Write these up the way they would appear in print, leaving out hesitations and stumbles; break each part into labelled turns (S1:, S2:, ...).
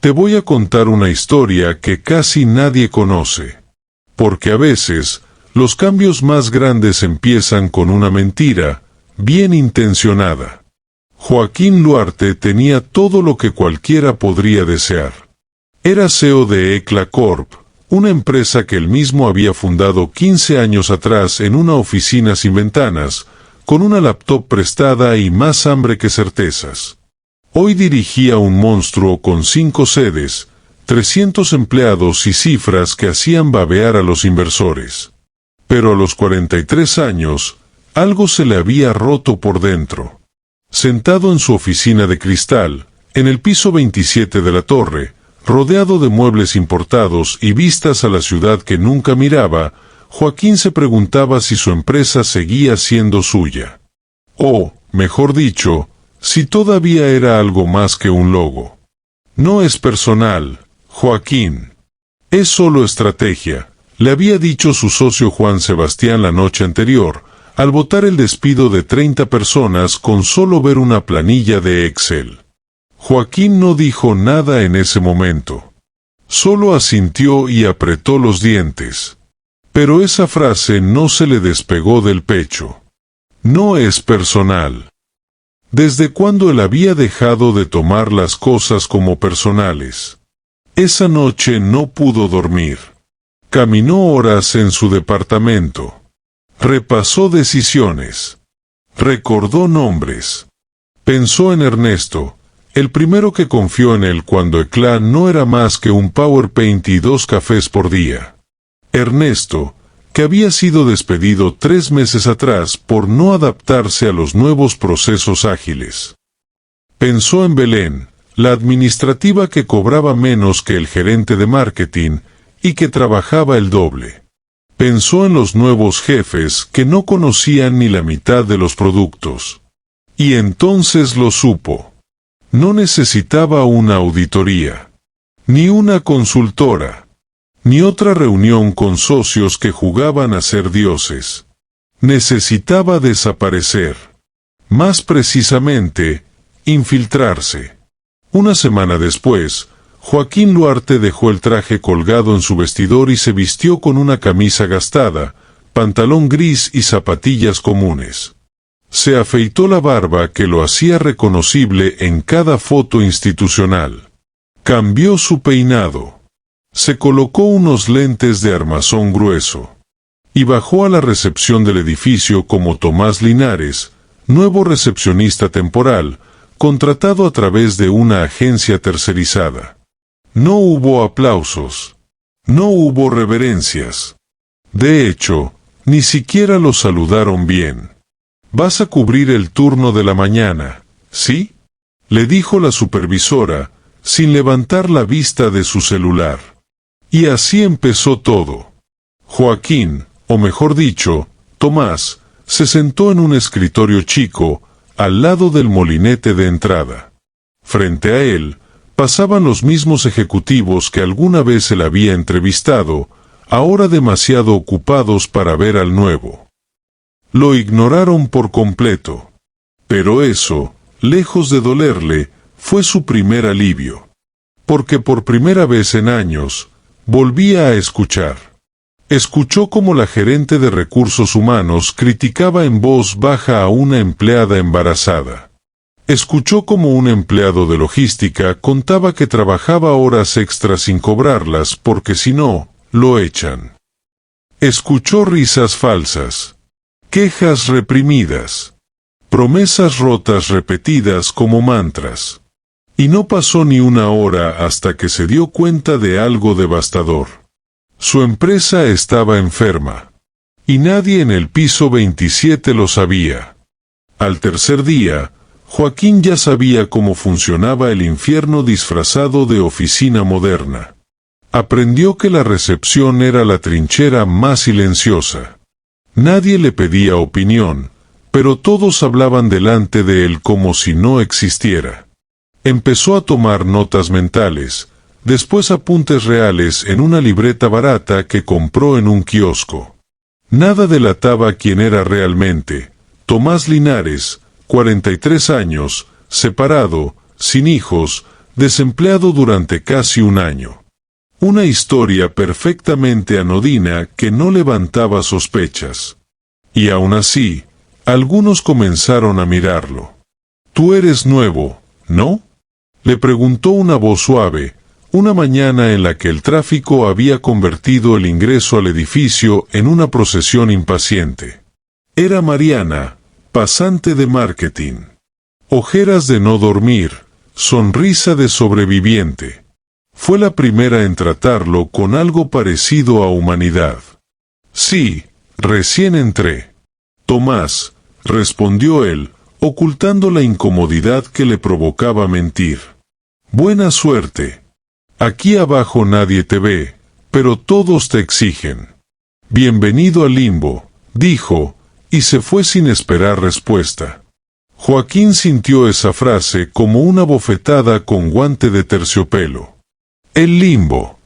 S1: Te voy a contar una historia que casi nadie conoce. Porque a veces, los cambios más grandes empiezan con una mentira, bien intencionada. Joaquín Luarte tenía todo lo que cualquiera podría desear. Era CEO de Ecla Corp, una empresa que él mismo había fundado 15 años atrás en una oficina sin ventanas, con una laptop prestada y más hambre que certezas. Hoy dirigía un monstruo con 5 sedes, 300 empleados y cifras que hacían babear a los inversores. Pero a los 43 años, algo se le había roto por dentro. Sentado en su oficina de cristal, en el piso 27 de la torre, rodeado de muebles importados y vistas a la ciudad que nunca miraba, Joaquín se preguntaba si su empresa seguía siendo suya. O, mejor dicho, si todavía era algo más que un logo. No es personal, Joaquín. Es solo estrategia, le había dicho su socio Juan Sebastián la noche anterior, al votar el despido de 30 personas con solo ver una planilla de Excel. Joaquín no dijo nada en ese momento. Solo asintió y apretó los dientes. Pero esa frase no se le despegó del pecho. No es personal. ¿Desde cuándo él había dejado de tomar las cosas como personales? Esa noche no pudo dormir. Caminó horas en su departamento. Repasó decisiones. Recordó nombres. Pensó en Ernesto, el primero que confió en él cuando Ecla no era más que un PowerPoint y 2 cafés por día. Ernesto, que había sido despedido 3 meses atrás por no adaptarse a los nuevos procesos ágiles. Pensó en Belén, la administrativa que cobraba menos que el gerente de marketing y que trabajaba el doble. Pensó en los nuevos jefes que no conocían ni la mitad de los productos. Y entonces lo supo. No necesitaba una auditoría, ni una consultora, ni otra reunión con socios que jugaban a ser dioses. Necesitaba desaparecer. Más precisamente, infiltrarse. Una semana después, Joaquín Luarte dejó el traje colgado en su vestidor y se vistió con una camisa gastada, pantalón gris y zapatillas comunes. Se afeitó la barba que lo hacía reconocible en cada foto institucional. Cambió su peinado. Se colocó unos lentes de armazón grueso. Y bajó a la recepción del edificio como Tomás Linares, nuevo recepcionista temporal, contratado a través de una agencia tercerizada. No hubo aplausos. No hubo reverencias. De hecho, ni siquiera lo saludaron bien. «Vas a cubrir el turno de la mañana, ¿sí?», le dijo la supervisora, sin levantar la vista de su celular. Y así empezó todo. Joaquín, o mejor dicho, Tomás, se sentó en un escritorio chico, al lado del molinete de entrada. Frente a él, pasaban los mismos ejecutivos que alguna vez él había entrevistado, ahora demasiado ocupados para ver al nuevo. Lo ignoraron por completo. Pero eso, lejos de dolerle, fue su primer alivio. Porque por primera vez en años, volvía a escuchar. Escuchó cómo la gerente de recursos humanos criticaba en voz baja a una empleada embarazada. Escuchó cómo un empleado de logística contaba que trabajaba horas extras sin cobrarlas porque si no, lo echan. Escuchó risas falsas. Quejas reprimidas. Promesas rotas repetidas como mantras. Y no pasó ni una hora hasta que se dio cuenta de algo devastador. Su empresa estaba enferma. Y nadie en el piso 27 lo sabía. Al tercer día, Joaquín ya sabía cómo funcionaba el infierno disfrazado de oficina moderna. Aprendió que la recepción era la trinchera más silenciosa. Nadie le pedía opinión, pero todos hablaban delante de él como si no existiera. Empezó a tomar notas mentales, después apuntes reales en una libreta barata que compró en un kiosco. Nada delataba quién era realmente. Tomás Linares, 43 años, separado, sin hijos, desempleado durante casi un año. Una historia perfectamente anodina que no levantaba sospechas. Y aún así, algunos comenzaron a mirarlo. «Tú eres nuevo, ¿no?», le preguntó una voz suave, una mañana en la que el tráfico había convertido el ingreso al edificio en una procesión impaciente. Era Mariana, pasante de marketing. Ojeras de no dormir, sonrisa de sobreviviente. Fue la primera en tratarlo con algo parecido a humanidad. «Sí, recién entré». «Tomás», respondió él, ocultando la incomodidad que le provocaba mentir. «Buena suerte. Aquí abajo nadie te ve, pero todos te exigen». «Bienvenido al limbo», dijo, y se fue sin esperar respuesta. Joaquín sintió esa frase como una bofetada con guante de terciopelo. El limbo.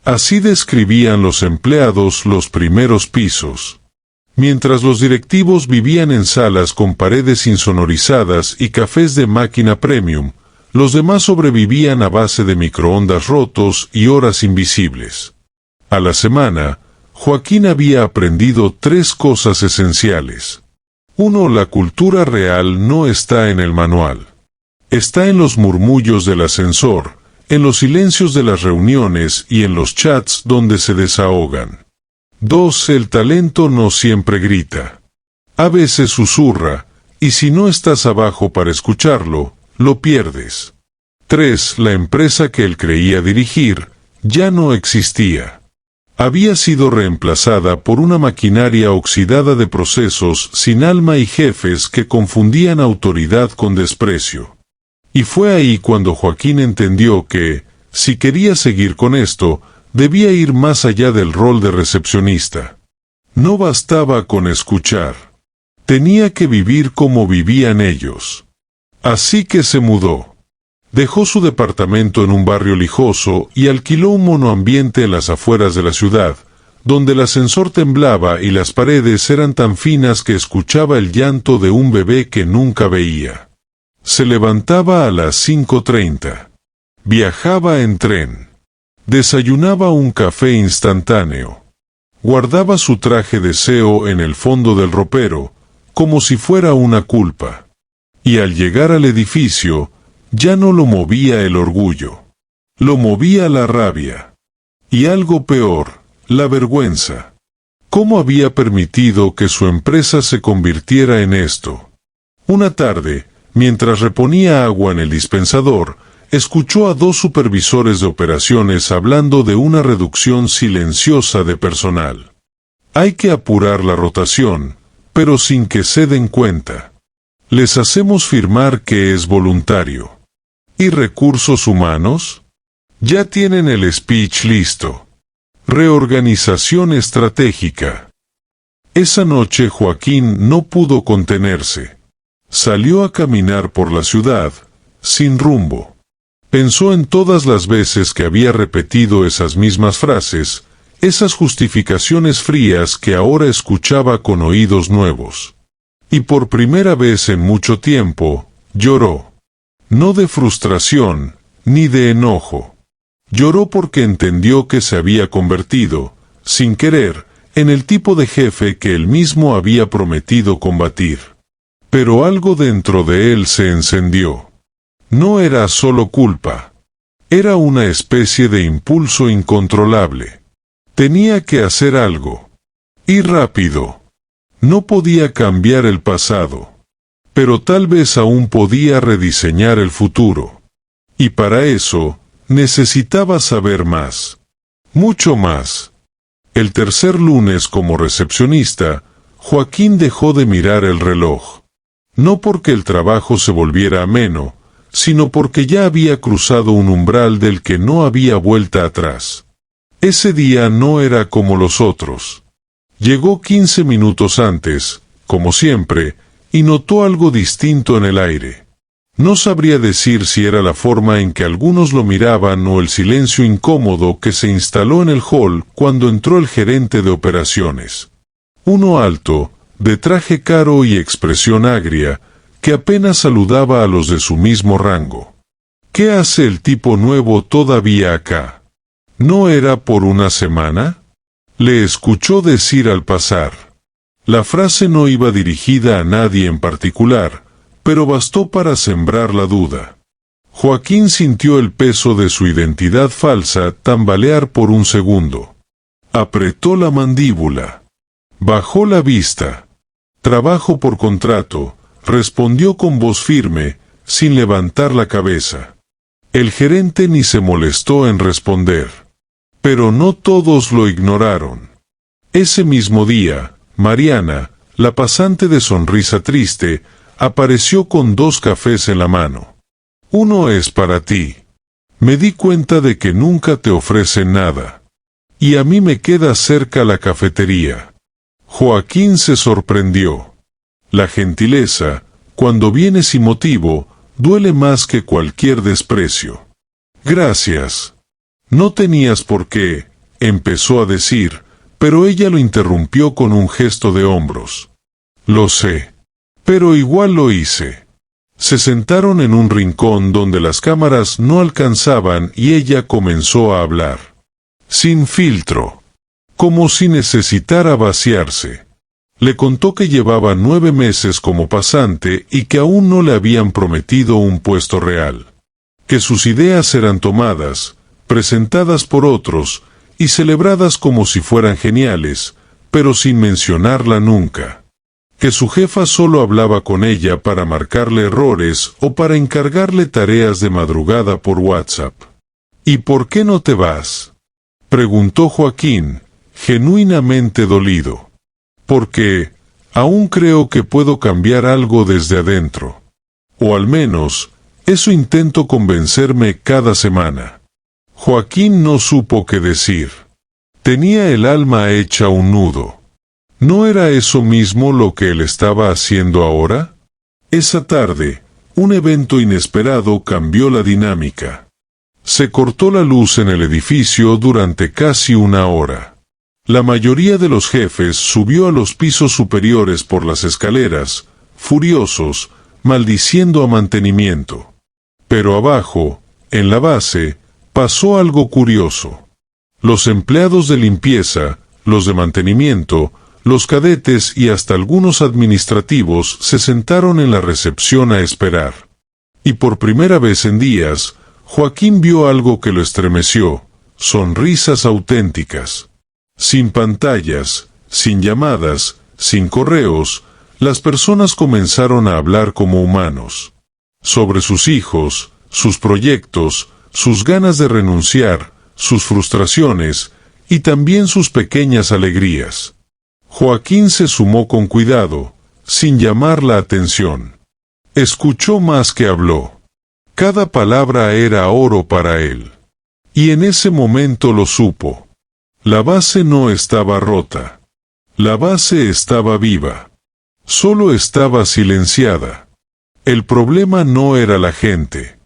S1: Así describían los empleados los primeros pisos. Mientras los directivos vivían en salas con paredes insonorizadas y cafés de máquina premium, los demás sobrevivían a base de microondas rotos y horas invisibles. A la semana, Joaquín había aprendido 3 cosas esenciales. 1. La cultura real no está en el manual. Está en los murmullos del ascensor, en los silencios de las reuniones y en los chats donde se desahogan. 2. El talento no siempre grita. A veces susurra, y si no estás abajo para escucharlo, lo pierdes. 3. La empresa que él creía dirigir ya no existía. Había sido reemplazada por una maquinaria oxidada de procesos sin alma y jefes que confundían autoridad con desprecio. Y fue ahí cuando Joaquín entendió que, si quería seguir con esto, debía ir más allá del rol de recepcionista. No bastaba con escuchar. Tenía que vivir como vivían ellos. Así que se mudó. Dejó su departamento en un barrio lijoso y alquiló un monoambiente en las afueras de la ciudad, donde el ascensor temblaba y las paredes eran tan finas que escuchaba el llanto de un bebé que nunca veía. Se levantaba a las 5:30. Viajaba en tren. Desayunaba un café instantáneo. Guardaba su traje de seo en el fondo del ropero, como si fuera una culpa. Y al llegar al edificio, ya no lo movía el orgullo. Lo movía la rabia. Y algo peor, la vergüenza. ¿Cómo había permitido que su empresa se convirtiera en esto? Una tarde, mientras reponía agua en el dispensador, escuchó a 2 supervisores de operaciones hablando de una reducción silenciosa de personal. Hay que apurar la rotación, pero sin que se den cuenta. Les hacemos firmar que es voluntario. ¿Y recursos humanos? Ya tienen el speech listo. Reorganización estratégica. Esa noche Joaquín no pudo contenerse. Salió a caminar por la ciudad, sin rumbo. Pensó en todas las veces que había repetido esas mismas frases, esas justificaciones frías que ahora escuchaba con oídos nuevos. Y por primera vez en mucho tiempo, lloró. No de frustración, ni de enojo. Lloró porque entendió que se había convertido, sin querer, en el tipo de jefe que él mismo había prometido combatir. Pero algo dentro de él se encendió. No era solo culpa. Era una especie de impulso incontrolable. Tenía que hacer algo. Y rápido. No podía cambiar el pasado. Pero tal vez aún podía rediseñar el futuro. Y para eso, necesitaba saber más. Mucho más. El tercer lunes como recepcionista, Joaquín dejó de mirar el reloj. No porque el trabajo se volviera ameno, sino porque ya había cruzado un umbral del que no había vuelta atrás. Ese día no era como los otros. Llegó 15 minutos antes, como siempre, y notó algo distinto en el aire. No sabría decir si era la forma en que algunos lo miraban o el silencio incómodo que se instaló en el hall cuando entró el gerente de operaciones. Uno alto, de traje caro y expresión agria, que apenas saludaba a los de su mismo rango. ¿Qué hace el tipo nuevo todavía acá? ¿No era por una semana? Le escuchó decir al pasar. La frase no iba dirigida a nadie en particular, pero bastó para sembrar la duda. Joaquín sintió el peso de su identidad falsa tambalear por un segundo. Apretó la mandíbula. Bajó la vista. Trabajo por contrato, respondió con voz firme, sin levantar la cabeza. El gerente ni se molestó en responder. Pero no todos lo ignoraron. Ese mismo día, Mariana, la pasante de sonrisa triste, apareció con 2 cafés en la mano. Uno es para ti. Me di cuenta de que nunca te ofrecen nada. Y a mí me queda cerca la cafetería. Joaquín se sorprendió. La gentileza, cuando viene sin motivo, duele más que cualquier desprecio. Gracias. No tenías por qué, empezó a decir, pero ella lo interrumpió con un gesto de hombros. Lo sé. Pero igual lo hice. Se sentaron en un rincón donde las cámaras no alcanzaban y ella comenzó a hablar. Sin filtro. Como si necesitara vaciarse. Le contó que llevaba 9 meses como pasante y que aún no le habían prometido un puesto real. Que sus ideas eran tomadas, presentadas por otros y celebradas como si fueran geniales, pero sin mencionarla nunca. Que su jefa solo hablaba con ella para marcarle errores o para encargarle tareas de madrugada por WhatsApp. ¿Y por qué no te vas?, preguntó Joaquín, genuinamente dolido. Porque aún creo que puedo cambiar algo desde adentro. O al menos, eso intento convencerme cada semana. Joaquín no supo qué decir. Tenía el alma hecha un nudo. ¿No era eso mismo lo que él estaba haciendo ahora? Esa tarde, un evento inesperado cambió la dinámica. Se cortó la luz en el edificio durante casi 1 hora. La mayoría de los jefes subió a los pisos superiores por las escaleras, furiosos, maldiciendo a mantenimiento. Pero abajo, en la base, pasó algo curioso. Los empleados de limpieza, los de mantenimiento, los cadetes y hasta algunos administrativos se sentaron en la recepción a esperar. Y por primera vez en días, Joaquín vio algo que lo estremeció: sonrisas auténticas. Sin pantallas, sin llamadas, sin correos, las personas comenzaron a hablar como humanos. Sobre sus hijos, sus proyectos, sus ganas de renunciar, sus frustraciones y también sus pequeñas alegrías. Joaquín se sumó con cuidado, sin llamar la atención. Escuchó más que habló. Cada palabra era oro para él. Y en ese momento lo supo. La base no estaba rota. La base estaba viva. Solo estaba silenciada. El problema no era la gente.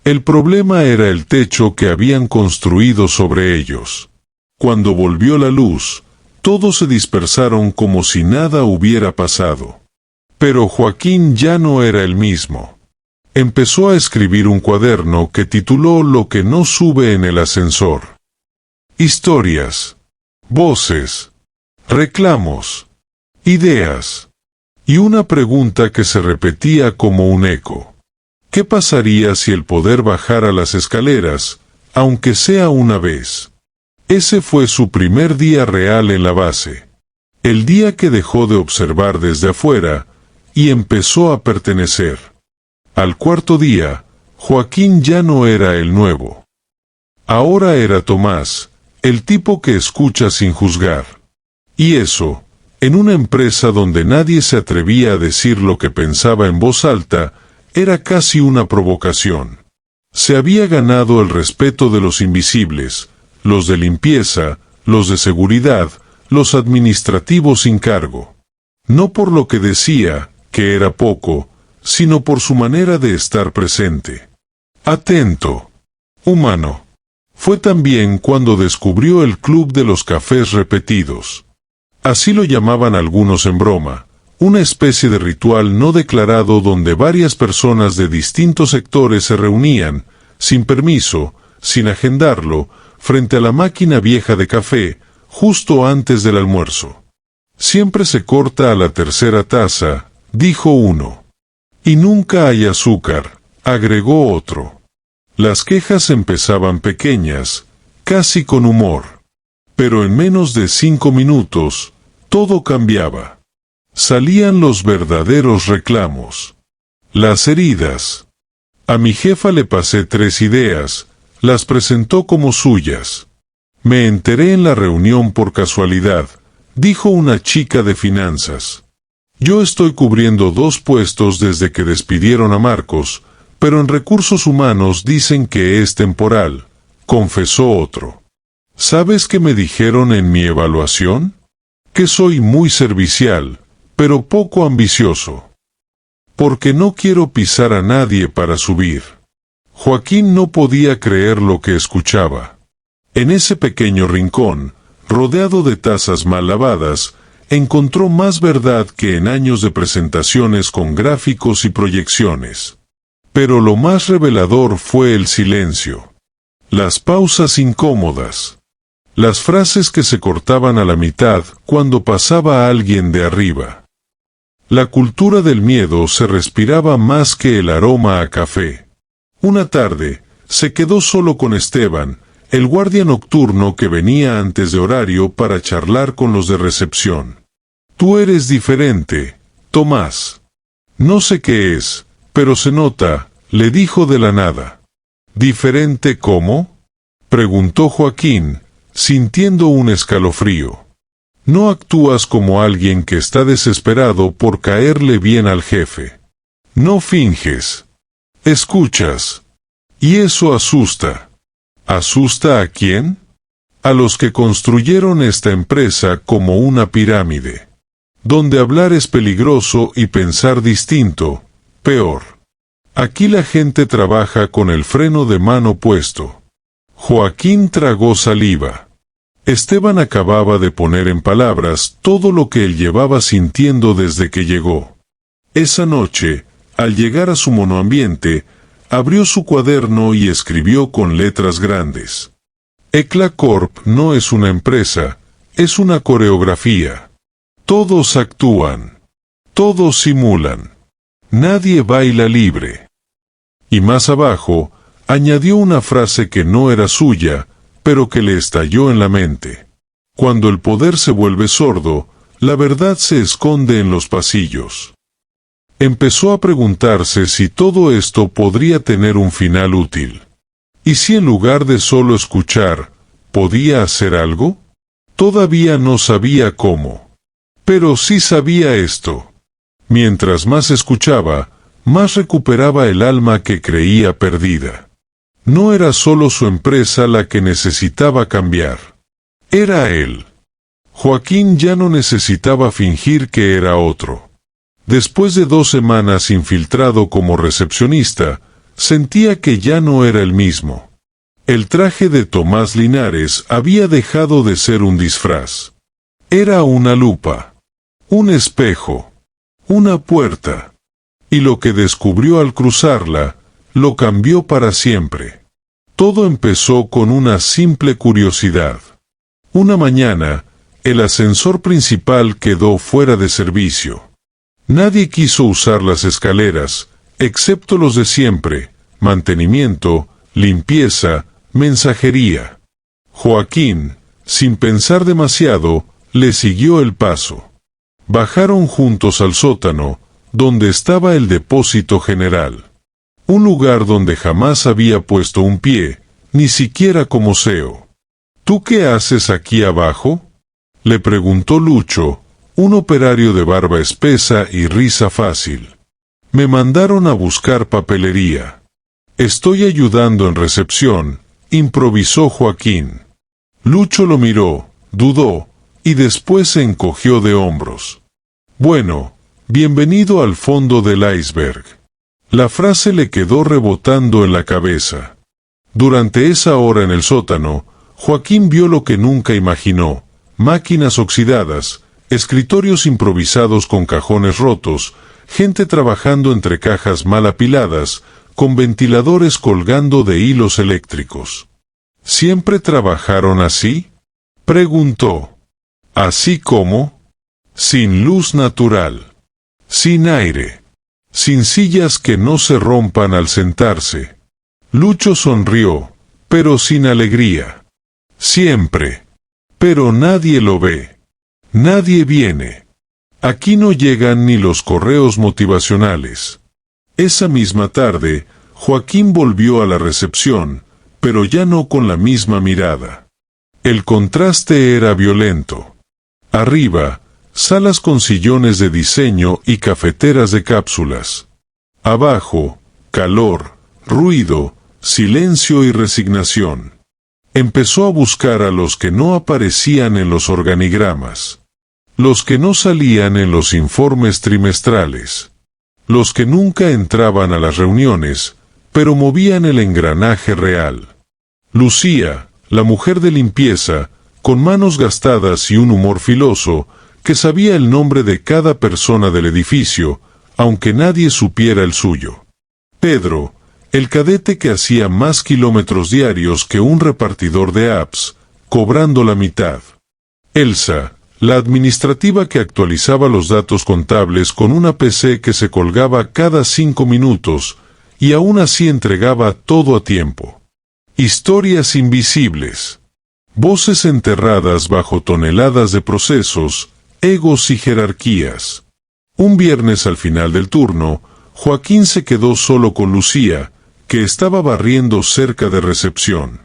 S1: El problema era el techo que habían construido sobre ellos. Cuando volvió la luz, todos se dispersaron como si nada hubiera pasado. Pero Joaquín ya no era el mismo. Empezó a escribir un cuaderno que tituló Lo que no sube en el ascensor. Historias, voces, reclamos, ideas, y una pregunta que se repetía como un eco. ¿Qué pasaría si el poder bajara las escaleras, aunque sea una vez? Ese fue su primer día real en la base. El día que dejó de observar desde afuera y empezó a pertenecer. Al 4.º día, Joaquín ya no era el nuevo. Ahora era Tomás, el tipo que escucha sin juzgar. Y eso, en una empresa donde nadie se atrevía a decir lo que pensaba en voz alta, era casi una provocación. Se había ganado el respeto de los invisibles, los de limpieza, los de seguridad, los administrativos sin cargo. No por lo que decía, que era poco, sino por su manera de estar presente. Atento. Humano. Fue también cuando descubrió el club de los cafés repetidos. Así lo llamaban algunos en broma, una especie de ritual no declarado donde varias personas de distintos sectores se reunían, sin permiso, sin agendarlo, frente a la máquina vieja de café, justo antes del almuerzo. Siempre se corta a la tercera taza, dijo uno. Y nunca hay azúcar, agregó otro. Las quejas empezaban pequeñas, casi con humor. Pero en menos de 5 minutos, todo cambiaba. Salían los verdaderos reclamos. Las heridas. A mi jefa le pasé 3 ideas, las presentó como suyas. Me enteré en la reunión por casualidad, dijo una chica de finanzas. Yo estoy cubriendo 2 puestos desde que despidieron a Marcos, pero en recursos humanos dicen que es temporal, confesó otro. ¿Sabes qué me dijeron en mi evaluación? Que soy muy servicial, pero poco ambicioso. Porque no quiero pisar a nadie para subir. Joaquín no podía creer lo que escuchaba. En ese pequeño rincón, rodeado de tazas mal lavadas, encontró más verdad que en años de presentaciones con gráficos y proyecciones. Pero lo más revelador fue el silencio. Las pausas incómodas. Las frases que se cortaban a la mitad cuando pasaba alguien de arriba. La cultura del miedo se respiraba más que el aroma a café. Una tarde, se quedó solo con Esteban, el guardia nocturno que venía antes de horario para charlar con los de recepción. Tú eres diferente, Tomás. No sé qué es, pero se nota, le dijo de la nada. ¿Diferente cómo? Preguntó Joaquín, sintiendo un escalofrío. No actúas como alguien que está desesperado por caerle bien al jefe. No finges. Escuchas. Y eso asusta. ¿Asusta a quién? A los que construyeron esta empresa como una pirámide. Donde hablar es peligroso y pensar distinto, peor. Aquí la gente trabaja con el freno de mano puesto. Joaquín tragó saliva. Esteban acababa de poner en palabras todo lo que él llevaba sintiendo desde que llegó. Esa noche, al llegar a su monoambiente, abrió su cuaderno y escribió con letras grandes. ECLA Corp no es una empresa, es una coreografía. Todos actúan. Todos simulan. Nadie baila libre. Y más abajo, añadió una frase que no era suya, pero que le estalló en la mente. Cuando el poder se vuelve sordo, la verdad se esconde en los pasillos. Empezó a preguntarse si todo esto podría tener un final útil. ¿Y si en lugar de solo escuchar, podía hacer algo? Todavía no sabía cómo. Pero sí sabía esto. Mientras más escuchaba, más recuperaba el alma que creía perdida. No era solo su empresa la que necesitaba cambiar. Era él. Joaquín ya no necesitaba fingir que era otro. Después de 2 semanas infiltrado como recepcionista, sentía que ya no era el mismo. El traje de Tomás Linares había dejado de ser un disfraz. Era una lupa, un espejo, una puerta. Y lo que descubrió al cruzarla, lo cambió para siempre. Todo empezó con una simple curiosidad. Una mañana, el ascensor principal quedó fuera de servicio. Nadie quiso usar las escaleras, excepto los de siempre: mantenimiento, limpieza, mensajería. Joaquín, sin pensar demasiado, le siguió el paso. Bajaron juntos al sótano, donde estaba el depósito general. Un lugar donde jamás había puesto un pie, ni siquiera como CEO. ¿Tú qué haces aquí abajo?, le preguntó Lucho, un operario de barba espesa y risa fácil. Me mandaron a buscar papelería. Estoy ayudando en recepción, improvisó Joaquín. Lucho lo miró, dudó, y después se encogió de hombros. Bueno, bienvenido al fondo del iceberg. La frase le quedó rebotando en la cabeza. Durante esa hora en el sótano, Joaquín vio lo que nunca imaginó: máquinas oxidadas, escritorios improvisados con cajones rotos, gente trabajando entre cajas mal apiladas, con ventiladores colgando de hilos eléctricos. ¿Siempre trabajaron así?, preguntó. ¿Así como? Sin luz natural, sin aire, sin sillas que no se rompan al sentarse. Lucho sonrió, pero sin alegría. Siempre. Pero nadie lo ve. Nadie viene. Aquí no llegan ni los correos motivacionales. Esa misma tarde, Joaquín volvió a la recepción, pero ya no con la misma mirada. El contraste era violento. Arriba, salas con sillones de diseño y cafeteras de cápsulas. Abajo, calor, ruido, silencio y resignación. Empezó a buscar a los que no aparecían en los organigramas. Los que no salían en los informes trimestrales. Los que nunca entraban a las reuniones, pero movían el engranaje real. Lucía, la mujer de limpieza, con manos gastadas y un humor filoso, que sabía el nombre de cada persona del edificio, aunque nadie supiera el suyo. Pedro, el cadete que hacía más kilómetros diarios que un repartidor de apps, cobrando la mitad. Elsa, la administrativa que actualizaba los datos contables con una PC que se colgaba cada 5 minutos, y aún así entregaba todo a tiempo. Historias invisibles. Voces enterradas bajo toneladas de procesos, egos y jerarquías. Un viernes al final del turno, Joaquín se quedó solo con Lucía, que estaba barriendo cerca de recepción.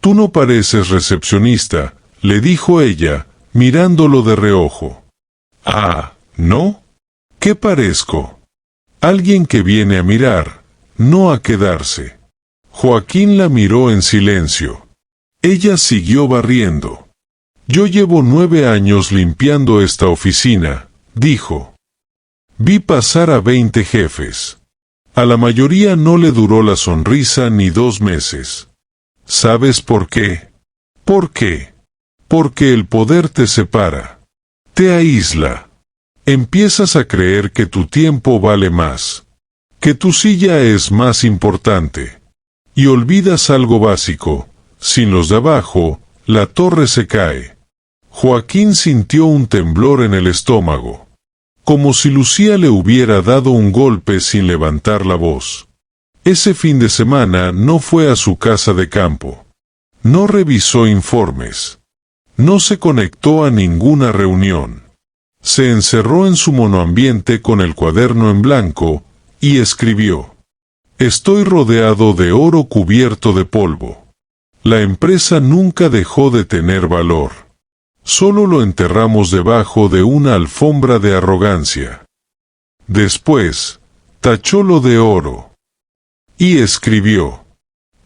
S1: «Tú no pareces recepcionista», le dijo ella, mirándolo de reojo. «Ah, ¿no? ¿Qué parezco?» «Alguien que viene a mirar, no a quedarse». Joaquín la miró en silencio. Ella siguió barriendo. «Yo llevo 9 años limpiando esta oficina», dijo. «Vi pasar a 20 jefes. A la mayoría no le duró la sonrisa ni 2 meses. ¿Sabes por qué? ¿Por qué? Porque el poder te separa. Te aísla. Empiezas a creer que tu tiempo vale más. Que tu silla es más importante. Y olvidas algo básico. Sin los de abajo, la torre se cae». Joaquín sintió un temblor en el estómago. Como si Lucía le hubiera dado un golpe sin levantar la voz. Ese fin de semana no fue a su casa de campo. No revisó informes. No se conectó a ninguna reunión. Se encerró en su monoambiente con el cuaderno en blanco, y escribió: «Estoy rodeado de oro cubierto de polvo. La empresa nunca dejó de tener valor. Solo lo enterramos debajo de una alfombra de arrogancia». Después, tachó lo de oro. Y escribió: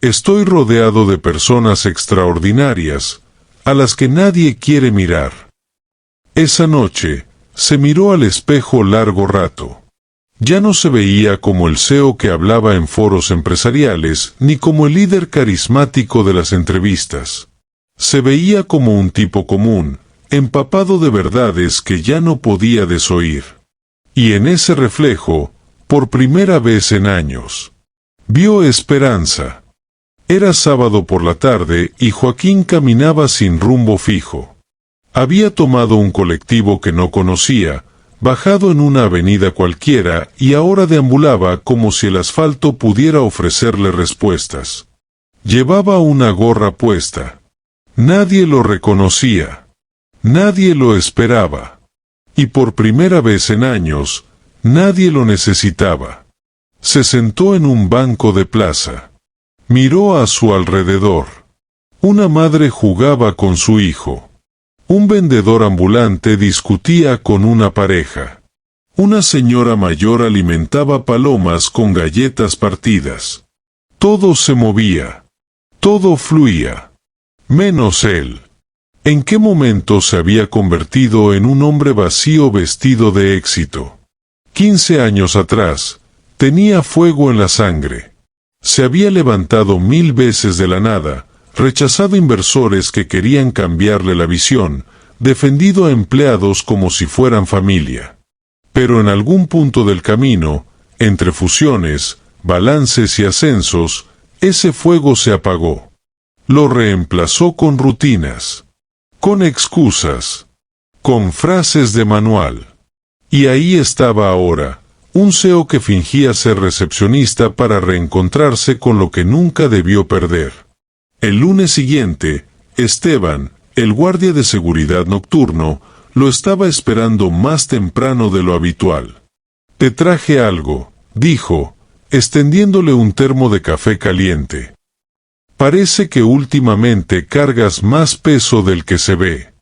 S1: «Estoy rodeado de personas extraordinarias, a las que nadie quiere mirar». Esa noche, se miró al espejo largo rato. Ya no se veía como el CEO que hablaba en foros empresariales, ni como el líder carismático de las entrevistas. Se veía como un tipo común, empapado de verdades que ya no podía desoír. Y en ese reflejo, por primera vez en años, vio esperanza. Era sábado por la tarde y Joaquín caminaba sin rumbo fijo. Había tomado un colectivo que no conocía, bajado en una avenida cualquiera, y ahora deambulaba como si el asfalto pudiera ofrecerle respuestas. Llevaba una gorra puesta. Nadie lo reconocía. Nadie lo esperaba. Y por primera vez en años, nadie lo necesitaba. Se sentó en un banco de plaza. Miró a su alrededor. Una madre jugaba con su hijo. Un vendedor ambulante discutía con una pareja. Una señora mayor alimentaba palomas con galletas partidas. Todo se movía. Todo fluía. Menos él. ¿En qué momento se había convertido en un hombre vacío vestido de éxito? 15 años atrás, tenía fuego en la sangre. Se había levantado 1000 veces de la nada, rechazado inversores que querían cambiarle la visión, defendido a empleados como si fueran familia. Pero en algún punto del camino, entre fusiones, balances y ascensos, ese fuego se apagó. Lo reemplazó con rutinas, con excusas, con frases de manual. Y ahí estaba ahora, un CEO que fingía ser recepcionista para reencontrarse con lo que nunca debió perder. El lunes siguiente, Esteban, el guardia de seguridad nocturno, lo estaba esperando más temprano de lo habitual. «Te traje algo», dijo, extendiéndole un termo de café caliente. «Parece que últimamente cargas más peso del que se ve».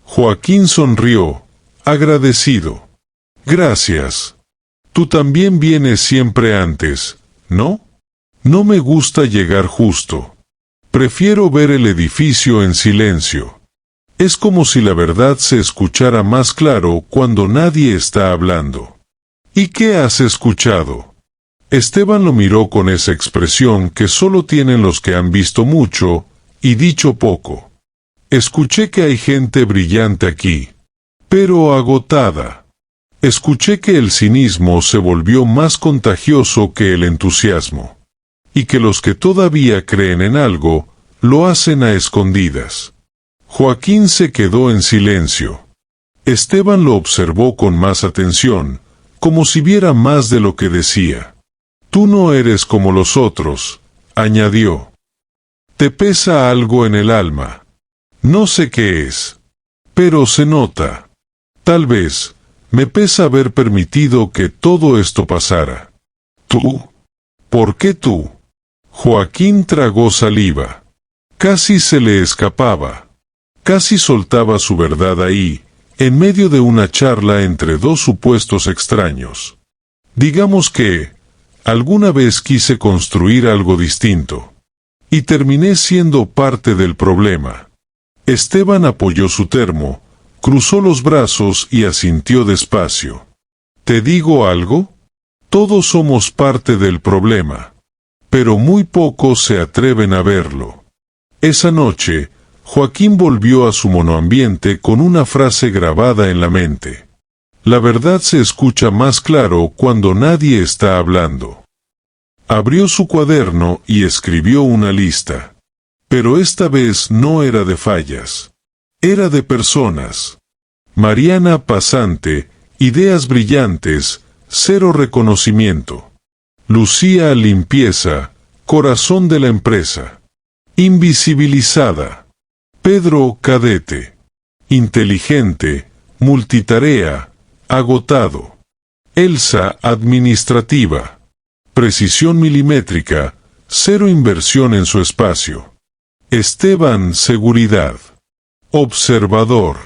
S1: Joaquín sonrió, agradecido. «Gracias. Tú también vienes siempre antes, ¿no? No me gusta llegar justo. Prefiero ver el edificio en silencio. Es como si la verdad se escuchara más claro cuando nadie está hablando». «¿Y qué has escuchado?» Esteban lo miró con esa expresión que solo tienen los que han visto mucho y dicho poco. «Escuché que hay gente brillante aquí, pero agotada. Escuché que el cinismo se volvió más contagioso que el entusiasmo, y que los que todavía creen en algo, lo hacen a escondidas». Joaquín se quedó en silencio. Esteban lo observó con más atención, como si viera más de lo que decía. «Tú no eres como los otros», añadió. «Te pesa algo en el alma. No sé qué es, pero se nota. Tal vez, me pesa haber permitido que todo esto pasara». «¿Tú? ¿Por qué tú?» Joaquín tragó saliva. Casi se le escapaba. Casi soltaba su verdad ahí, en medio de una charla entre dos supuestos extraños. «Digamos que, alguna vez quise construir algo distinto. Y terminé siendo parte del problema». Esteban apoyó su termo, cruzó los brazos y asintió despacio. «¿Te digo algo? Todos somos parte del problema. Pero muy pocos se atreven a verlo». Esa noche, Joaquín volvió a su monoambiente con una frase grabada en la mente. «La verdad se escucha más claro cuando nadie está hablando». Abrió su cuaderno y escribió una lista. Pero esta vez no era de fallas. Era de personas. Mariana pasante, ideas brillantes, cero reconocimiento. Lucía limpieza, corazón de la empresa. Invisibilizada. Pedro cadete. Inteligente, multitarea, agotado. Elsa administrativa. Precisión milimétrica, cero inversión en su espacio. Esteban seguridad. Observador.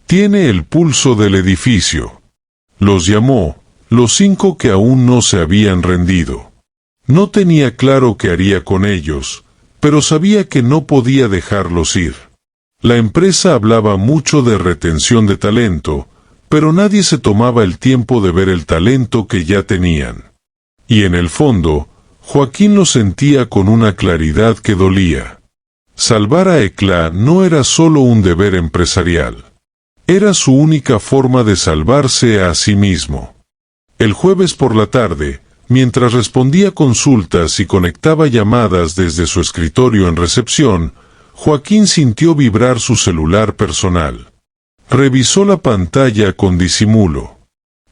S1: Tiene el pulso del edificio. Los llamó, los 5 que aún no se habían rendido. No tenía claro qué haría con ellos, pero sabía que no podía dejarlos ir. La empresa hablaba mucho de retención de talento, pero nadie se tomaba el tiempo de ver el talento que ya tenían. Y en el fondo, Joaquín lo sentía con una claridad que dolía. Salvar a ECLA no era solo un deber empresarial. Era su única forma de salvarse a sí mismo. El jueves por la tarde, mientras respondía consultas y conectaba llamadas desde su escritorio en recepción, Joaquín sintió vibrar su celular personal. Revisó la pantalla con disimulo.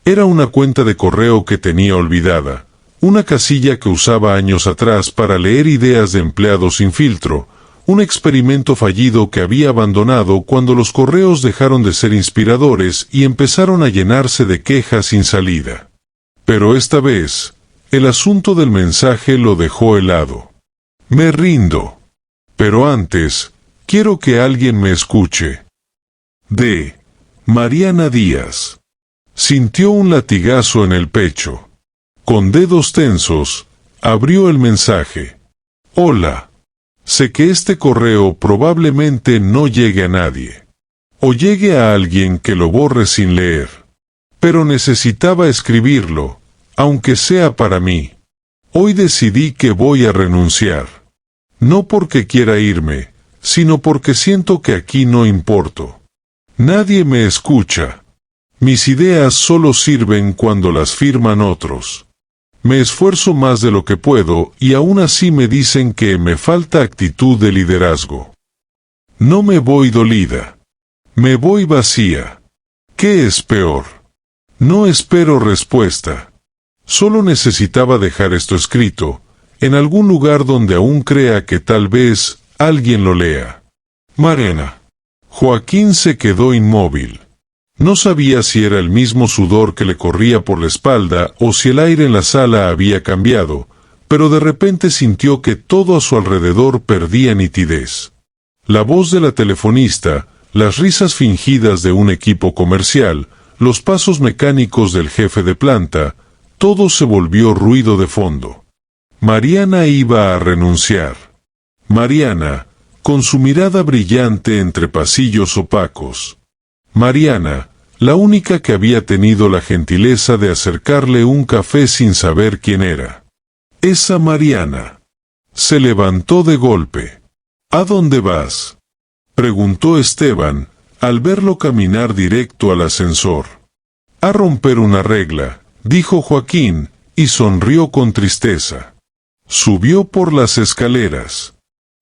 S1: Era una cuenta de correo que tenía olvidada, una casilla que usaba años atrás para leer ideas de empleados sin filtro, un experimento fallido que había abandonado cuando los correos dejaron de ser inspiradores y empezaron a llenarse de quejas sin salida. Pero esta vez, el asunto del mensaje lo dejó helado. «Me rindo. Pero antes, quiero que alguien me escuche». De Mariana Díaz. Sintió un latigazo en el pecho. Con dedos tensos, abrió el mensaje. «Hola. Sé que este correo probablemente no llegue a nadie. O llegue a alguien que lo borre sin leer. Pero necesitaba escribirlo, aunque sea para mí. Hoy decidí que voy a renunciar. No porque quiera irme, sino porque siento que aquí no importo. Nadie me escucha. Mis ideas solo sirven cuando las firman otros. Me esfuerzo más de lo que puedo y aún así me dicen que me falta actitud de liderazgo. No me voy dolida. Me voy vacía. ¿Qué es peor? No espero respuesta. Solo necesitaba dejar esto escrito, en algún lugar donde aún crea que tal vez alguien lo lea. Mariana. Joaquín se quedó inmóvil. No sabía si era el mismo sudor que le corría por la espalda o si el aire en la sala había cambiado, pero de repente sintió que todo a su alrededor perdía nitidez. La voz de la telefonista, las risas fingidas de un equipo comercial, los pasos mecánicos del jefe de planta, todo se volvió ruido de fondo. Mariana iba a renunciar. Mariana, con su mirada brillante entre pasillos opacos. Mariana, la única que había tenido la gentileza de acercarle un café sin saber quién era. Esa Mariana. Se levantó de golpe. ¿A dónde vas?, preguntó Esteban, al verlo caminar directo al ascensor. A romper una regla, dijo Joaquín, y sonrió con tristeza. Subió por las escaleras.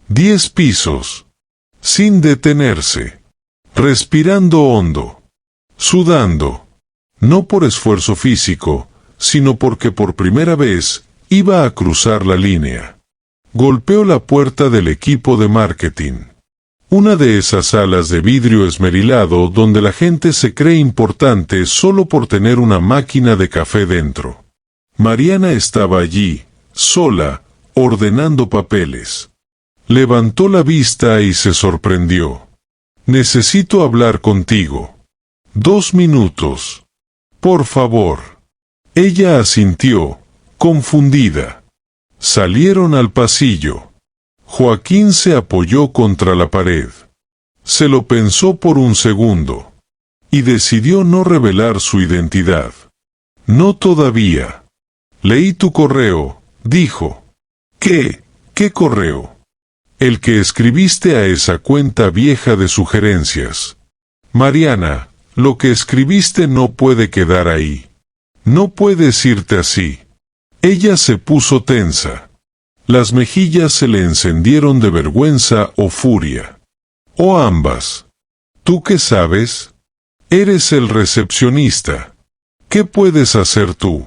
S1: 10 pisos. Sin detenerse. Respirando hondo. Sudando. No por esfuerzo físico, sino porque por primera vez iba a cruzar la línea. Golpeó la puerta del equipo de marketing. Una de esas salas de vidrio esmerilado donde la gente se cree importante solo por tener una máquina de café dentro. Mariana estaba allí, sola, ordenando papeles. Levantó la vista y se sorprendió. Necesito hablar contigo. 2 minutos. Por favor. Ella asintió, confundida. Salieron al pasillo. Joaquín se apoyó contra la pared. Se lo pensó por un segundo. Y decidió no revelar su identidad. No todavía. Leí tu correo, dijo. ¿Qué? ¿Qué correo? El que escribiste a esa cuenta vieja de sugerencias. Mariana, lo que escribiste no puede quedar ahí. No puedes irte así. Ella se puso tensa. Las mejillas se le encendieron de vergüenza o furia. O ambas. ¿Tú qué sabes? Eres el recepcionista. ¿Qué puedes hacer tú?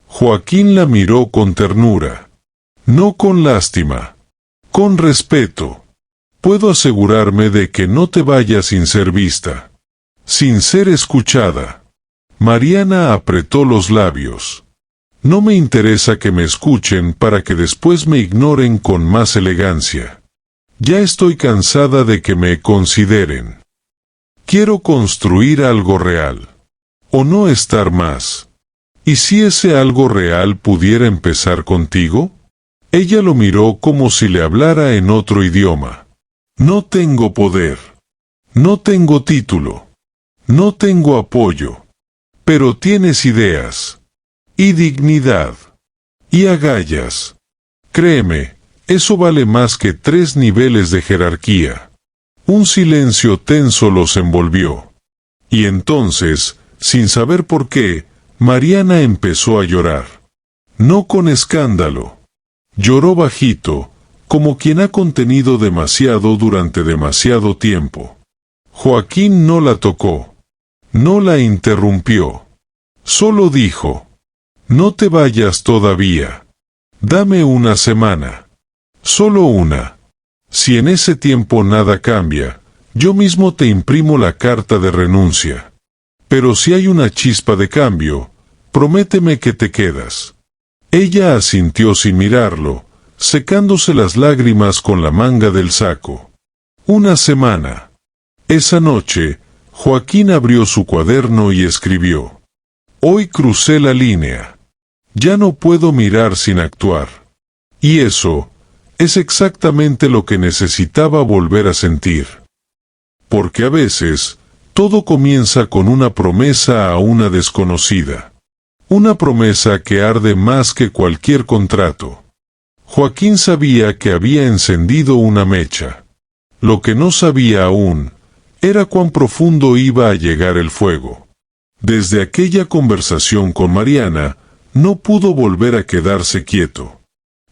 S1: Joaquín la miró con ternura. No con lástima. Con respeto. Puedo asegurarme de que no te vayas sin ser vista. Sin ser escuchada. Mariana apretó los labios. No me interesa que me escuchen para que después me ignoren con más elegancia. Ya estoy cansada de que me consideren. Quiero construir algo real. O no estar más. ¿Y si ese algo real pudiera empezar contigo? Ella lo miró como si le hablara en otro idioma. No tengo poder. No tengo título. No tengo apoyo. Pero tienes ideas. Y dignidad. Y agallas. Créeme, eso vale más que 3 niveles de jerarquía. Un silencio tenso los envolvió. Y entonces, sin saber por qué, Mariana empezó a llorar. No con escándalo. Lloró bajito, como quien ha contenido demasiado durante demasiado tiempo. Joaquín no la tocó. No la interrumpió. Solo dijo: no te vayas todavía. Dame una semana. Solo una. Si en ese tiempo nada cambia, yo mismo te imprimo la carta de renuncia. Pero si hay una chispa de cambio, prométeme que te quedas. Ella asintió sin mirarlo, secándose las lágrimas con la manga del saco. Una semana. Esa noche, Joaquín abrió su cuaderno y escribió: hoy crucé la línea. Ya no puedo mirar sin actuar. Y eso es exactamente lo que necesitaba volver a sentir. Porque a veces, todo comienza con una promesa a una desconocida. Una promesa que arde más que cualquier contrato. Joaquín sabía que había encendido una mecha. Lo que no sabía aún era cuán profundo iba a llegar el fuego. Desde aquella conversación con Mariana, No pudo volver a quedarse quieto.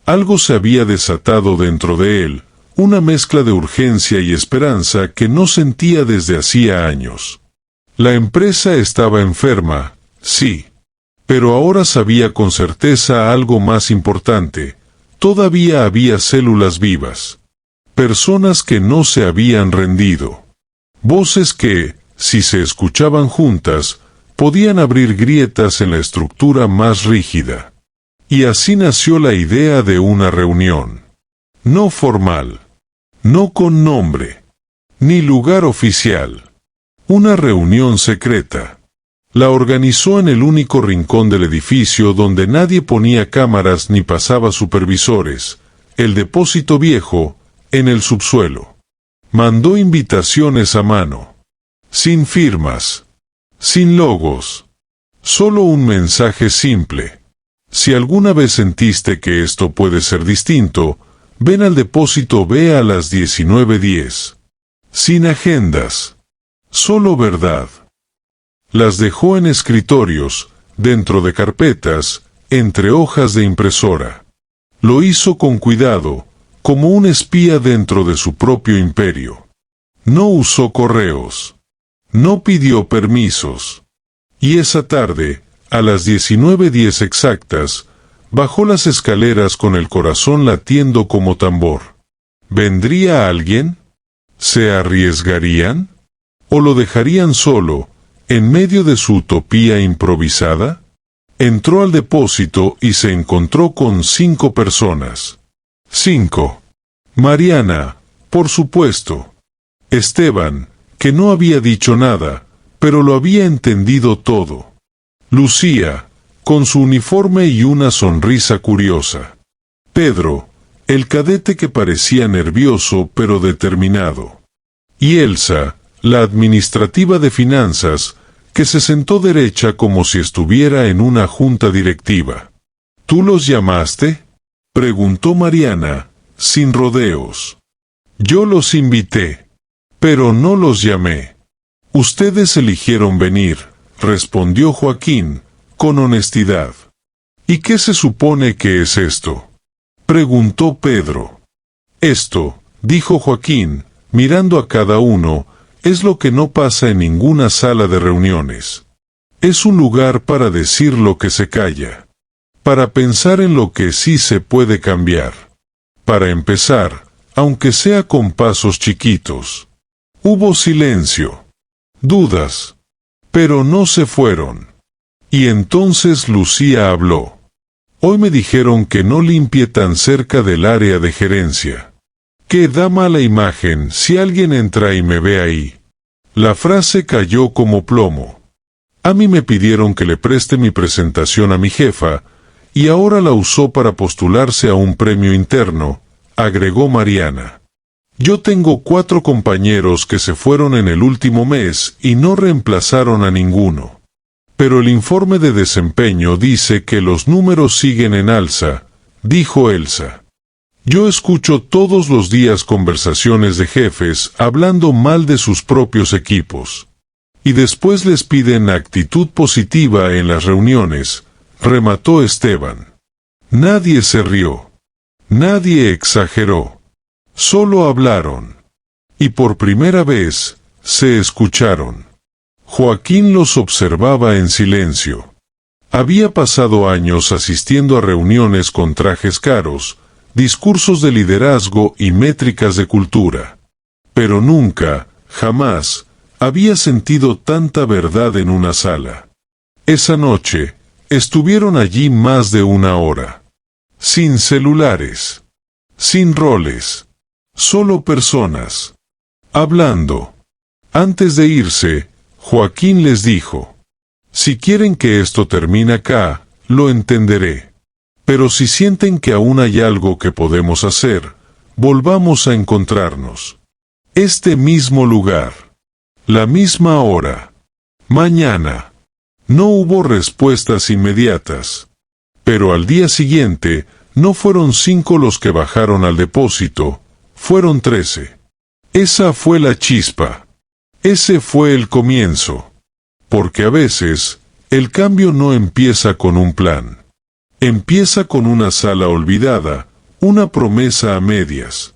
S1: Algo se había desatado dentro de él, una mezcla de urgencia y esperanza que no sentía desde hacía años. La empresa estaba enferma, sí. Pero ahora sabía con certeza algo más importante. Todavía había células vivas. Personas que no se habían rendido. Voces que, si se escuchaban juntas, podían abrir grietas en la estructura más rígida. Y así nació la idea de una reunión. No formal. No con nombre. Ni lugar oficial. Una reunión secreta. La organizó en el único rincón del edificio donde nadie ponía cámaras ni pasaba supervisores, el depósito viejo, en el subsuelo. Mandó invitaciones a mano. Sin firmas. Sin logos. Solo un mensaje simple. Si alguna vez sentiste que esto puede ser distinto, ven al depósito B a las 19:10. Sin agendas. Solo verdad. Las dejó en escritorios, dentro de carpetas, entre hojas de impresora. Lo hizo con cuidado, como un espía dentro de su propio imperio. No usó correos. No pidió permisos. Y esa tarde, a las 19:10 exactas, bajó las escaleras con el corazón latiendo como tambor. ¿Vendría alguien? ¿Se arriesgarían? ¿O lo dejarían solo, en medio de su utopía improvisada? Entró al depósito y se encontró con 5 personas. 5. Mariana, por supuesto. Esteban, que no había dicho nada, pero lo había entendido todo. Lucía, con su uniforme y una sonrisa curiosa. Pedro, el cadete que parecía nervioso pero determinado. Y Elsa, la administrativa de finanzas, que se sentó derecha como si estuviera en una junta directiva. ¿Tú los llamaste?, preguntó Mariana, sin rodeos. Yo los invité, pero no los llamé. Ustedes eligieron venir, respondió Joaquín, con honestidad. ¿Y qué se supone que es esto?, preguntó Pedro. Esto, dijo Joaquín, mirando a cada uno, es lo que no pasa en ninguna sala de reuniones. Es un lugar para decir lo que se calla. Para pensar en lo que sí se puede cambiar. Para empezar, aunque sea con pasos chiquitos. Hubo silencio. Dudas. Pero no se fueron. Y entonces Lucía habló. Hoy me dijeron que no limpie tan cerca del área de gerencia. Que da mala imagen si alguien entra y me ve ahí. La frase cayó como plomo. A mí me pidieron que le preste mi presentación a mi jefa, y ahora la usó para postularse a un premio interno, agregó Mariana. Yo tengo 4 compañeros que se fueron en el último mes y no reemplazaron a ninguno. Pero el informe de desempeño dice que los números siguen en alza, dijo Elsa. Yo escucho todos los días conversaciones de jefes hablando mal de sus propios equipos. Y después les piden actitud positiva en las reuniones, remató Esteban. Nadie se rió. Nadie exageró. Solo hablaron. Y por primera vez, se escucharon. Joaquín los observaba en silencio. Había pasado años asistiendo a reuniones con trajes caros, discursos de liderazgo y métricas de cultura. Pero nunca, jamás, había sentido tanta verdad en una sala. Esa noche, estuvieron allí más de 1 hora. Sin celulares. Sin roles. Solo personas. Hablando. Antes de irse, Joaquín les dijo: si quieren que esto termine acá, lo entenderé. Pero si sienten que aún hay algo que podemos hacer, volvamos a encontrarnos. Este mismo lugar. La misma hora. Mañana. No hubo respuestas inmediatas. Pero al día siguiente, no fueron 5 los que bajaron al depósito, fueron 13. Esa fue la chispa. Ese fue el comienzo. Porque a veces, el cambio no empieza con un plan. Empieza con una sala olvidada, una promesa a medias,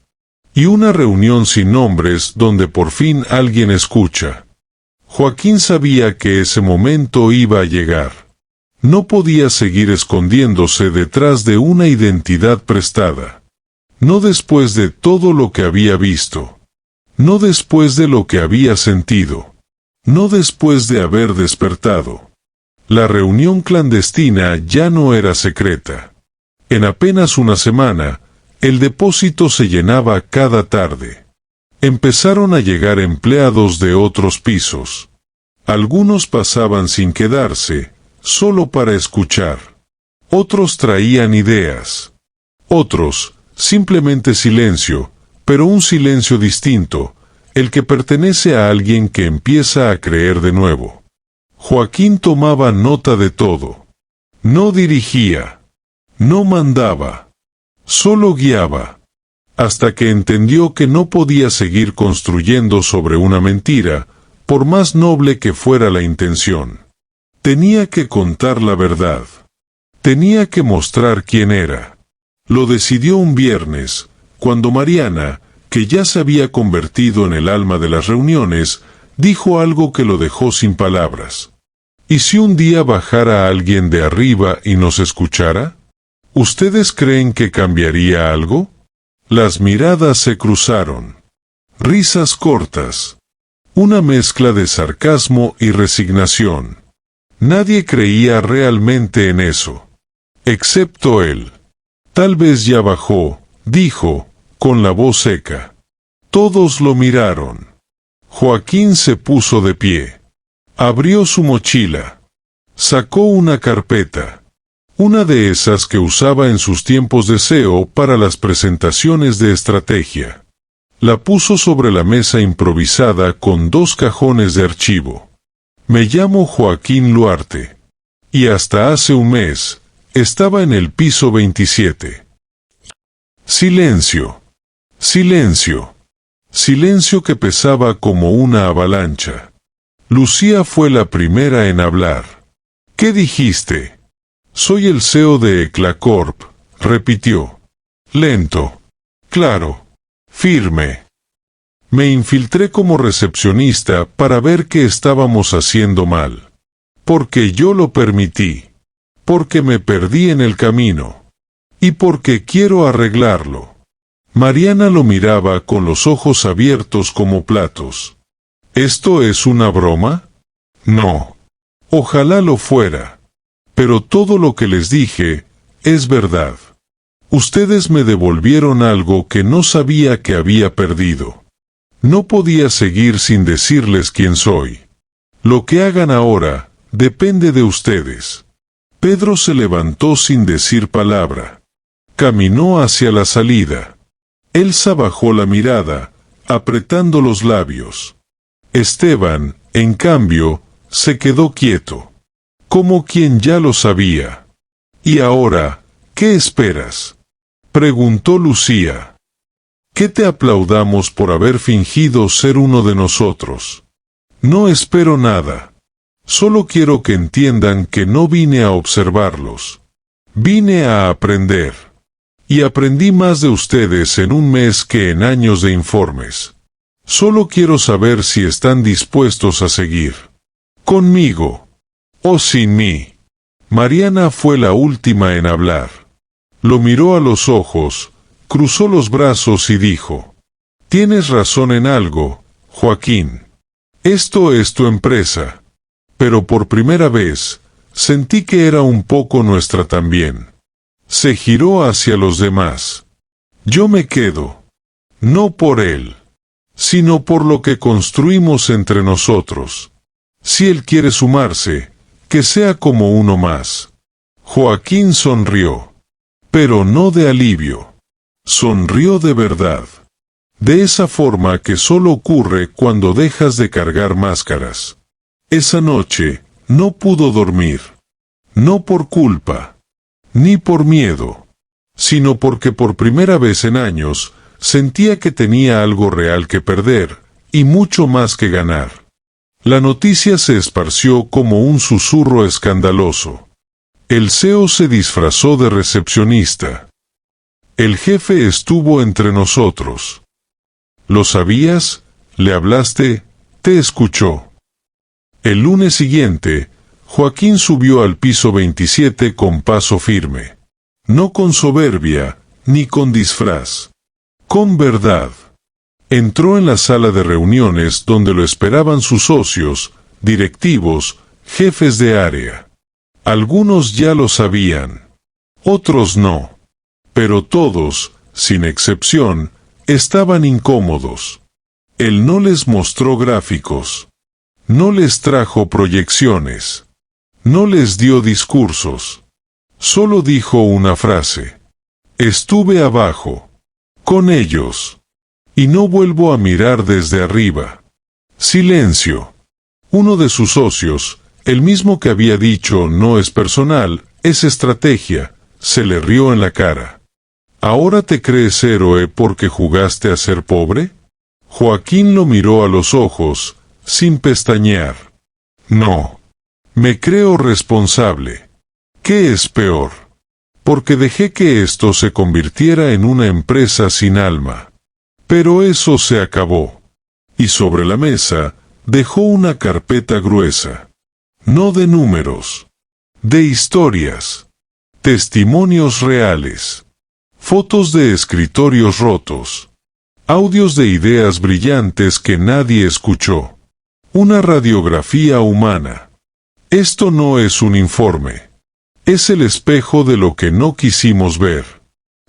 S1: y una reunión sin nombres donde por fin alguien escucha. Joaquín sabía que ese momento iba a llegar. No podía seguir escondiéndose detrás de una identidad prestada. No después de todo lo que había visto. No después de lo que había sentido. No después de haber despertado. La reunión clandestina ya no era secreta. En apenas una semana, el depósito se llenaba cada tarde. Empezaron a llegar empleados de otros pisos. Algunos pasaban sin quedarse, solo para escuchar. Otros traían ideas. Otros, simplemente silencio, pero un silencio distinto, el que pertenece a alguien que empieza a creer de nuevo. Joaquín tomaba nota de todo. No dirigía. No mandaba. Solo guiaba. Hasta que entendió que no podía seguir construyendo sobre una mentira, por más noble que fuera la intención. Tenía que contar la verdad. Tenía que mostrar quién era. Lo decidió un viernes, cuando Mariana, que ya se había convertido en el alma de las reuniones, dijo algo que lo dejó sin palabras. ¿Y si un día bajara alguien de arriba y nos escuchara? ¿Ustedes creen que cambiaría algo? Las miradas se cruzaron. Risas cortas. Una mezcla de sarcasmo y resignación. Nadie creía realmente en eso. Excepto él. Tal vez ya bajó, dijo, con la voz seca. Todos lo miraron. Joaquín se puso de pie. Abrió su mochila. Sacó una carpeta. Una de esas que usaba en sus tiempos de SEO para las presentaciones de estrategia. La puso sobre la mesa improvisada con 2 cajones de archivo. Me llamo Joaquín Luarte. Y hasta hace un mes, estaba en el piso 27. Silencio. Silencio. Silencio que pesaba como una avalancha. Lucía fue la primera en hablar. ¿Qué dijiste? Soy el CEO de Eclacorp, repitió. Lento. Claro. Firme. Me infiltré como recepcionista para ver qué estábamos haciendo mal. Porque yo lo permití. Porque me perdí en el camino. Y porque quiero arreglarlo. Mariana lo miraba con los ojos abiertos como platos. ¿Esto es una broma? No. Ojalá lo fuera. Pero todo lo que les dije es verdad. Ustedes me devolvieron algo que no sabía que había perdido. No podía seguir sin decirles quién soy. Lo que hagan ahora depende de ustedes. Pedro se levantó sin decir palabra. Caminó hacia la salida. Elsa bajó la mirada, apretando los labios. Esteban, en cambio, se quedó quieto. Como quien ya lo sabía. ¿Y ahora, qué esperas? Preguntó Lucía. Que te aplaudamos por haber fingido ser uno de nosotros. No espero nada. Solo quiero que entiendan que no vine a observarlos. Vine a aprender. Y aprendí más de ustedes en un mes que en años de informes. Solo quiero saber si están dispuestos a seguir. Conmigo. O sin mí. Mariana fue la última en hablar. Lo miró a los ojos, cruzó los brazos y dijo: Tienes razón en algo, Joaquín. Esto es tu empresa. Pero por primera vez, sentí que era un poco nuestra también. Se giró hacia los demás. Yo me quedo. No por él, sino por lo que construimos entre nosotros. Si él quiere sumarse, que sea como uno más. Joaquín sonrió. Pero no de alivio. Sonrió de verdad. De esa forma que solo ocurre cuando dejas de cargar máscaras. Esa noche, no pudo dormir. No por culpa. Ni por miedo. Sino porque por primera vez en años, sentía que tenía algo real que perder, y mucho más que ganar. La noticia se esparció como un susurro escandaloso. El CEO se disfrazó de recepcionista. El jefe estuvo entre nosotros. ¿Lo sabías? ¿Le hablaste? ¿Te escuchó? El lunes siguiente, Joaquín subió al piso 27 con paso firme. No con soberbia, ni con disfraz. Con verdad. Entró en la sala de reuniones donde lo esperaban sus socios, directivos, jefes de área. Algunos ya lo sabían. Otros no. Pero todos, sin excepción, estaban incómodos. Él no les mostró gráficos. No les trajo proyecciones. No les dio discursos. Solo dijo una frase. Estuve abajo. Con ellos. Y no vuelvo a mirar desde arriba. Silencio. Uno de sus socios, el mismo que había dicho no es personal, es estrategia, se le rió en la cara. ¿Ahora te crees héroe porque jugaste a ser pobre? Joaquín lo miró a los ojos, sin pestañear. No. Me creo responsable. ¿Qué es peor? Porque dejé que esto se convirtiera en una empresa sin alma. Pero eso se acabó. Y sobre la mesa, dejó una carpeta gruesa. No de números. De historias. Testimonios reales. Fotos de escritorios rotos. Audios de ideas brillantes que nadie escuchó. Una radiografía humana. Esto no es un informe. Es el espejo de lo que no quisimos ver.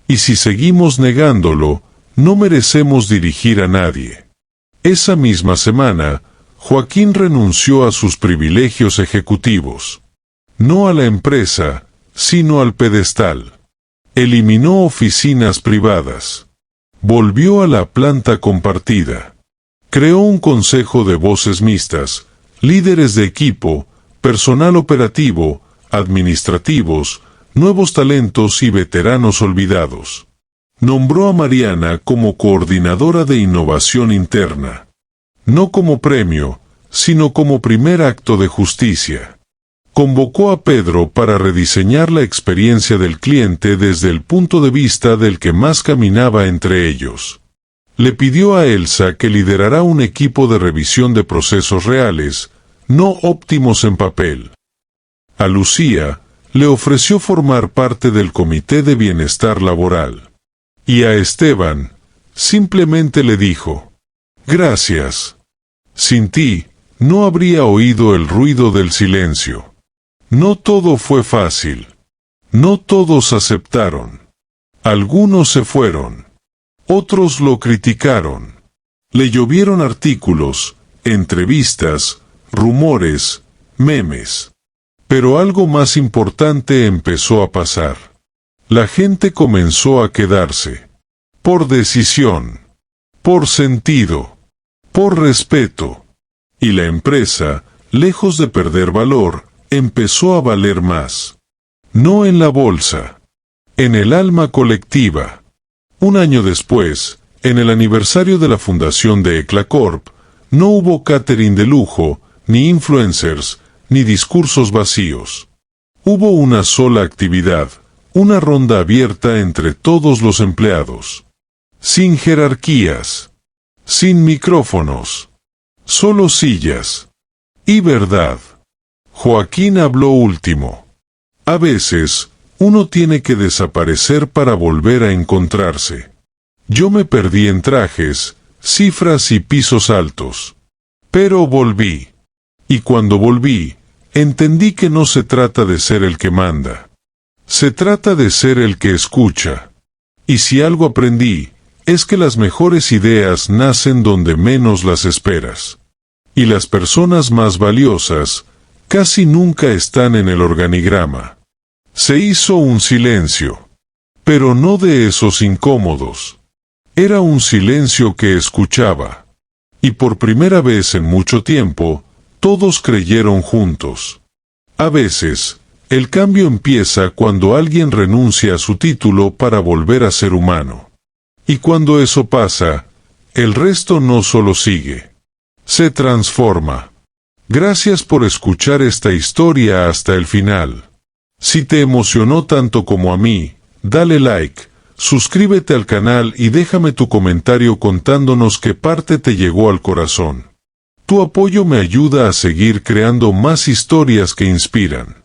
S1: Y si seguimos negándolo, no merecemos dirigir a nadie. Esa misma semana, Joaquín renunció a sus privilegios ejecutivos. No a la empresa, sino al pedestal. Eliminó oficinas privadas. Volvió a la planta compartida. Creó un consejo de voces mixtas, líderes de equipo, personal operativo, administrativos, nuevos talentos y veteranos olvidados. Nombró a Mariana como coordinadora de innovación interna. No como premio, sino como primer acto de justicia. Convocó a Pedro para rediseñar la experiencia del cliente desde el punto de vista del que más caminaba entre ellos. Le pidió a Elsa que liderara un equipo de revisión de procesos reales, no óptimos en papel. A Lucía, le ofreció formar parte del Comité de Bienestar Laboral. Y a Esteban, simplemente le dijo, «Gracias. Sin ti, no habría oído el ruido del silencio». No todo fue fácil. No todos aceptaron. Algunos se fueron. Otros lo criticaron. Le llovieron artículos, entrevistas, rumores, memes. Pero algo más importante empezó a pasar. La gente comenzó a quedarse. Por decisión. Por sentido. Por respeto. Y la empresa, lejos de perder valor, empezó a valer más. No en la bolsa. En el alma colectiva. Un año después, en el aniversario de la fundación de Eclacorp, no hubo catering de lujo, ni influencers, ni discursos vacíos. Hubo una sola actividad, una ronda abierta entre todos los empleados. Sin jerarquías. Sin micrófonos. Solo sillas. Y verdad. Joaquín habló último. A veces, uno tiene que desaparecer para volver a encontrarse. Yo me perdí en trajes, cifras y pisos altos. Pero volví. Y cuando volví, entendí que no se trata de ser el que manda. Se trata de ser el que escucha. Y si algo aprendí, es que las mejores ideas nacen donde menos las esperas. Y las personas más valiosas, casi nunca están en el organigrama. Se hizo un silencio. Pero no de esos incómodos. Era un silencio que escuchaba. Y por primera vez en mucho tiempo, todos creyeron juntos. A veces, el cambio empieza cuando alguien renuncia a su título para volver a ser humano. Y cuando eso pasa, el resto no solo sigue. Se transforma. Gracias por escuchar esta historia hasta el final. Si te emocionó tanto como a mí, dale like, suscríbete al canal y déjame tu comentario contándonos qué parte te llegó al corazón. Tu apoyo me ayuda a seguir creando más historias que inspiran.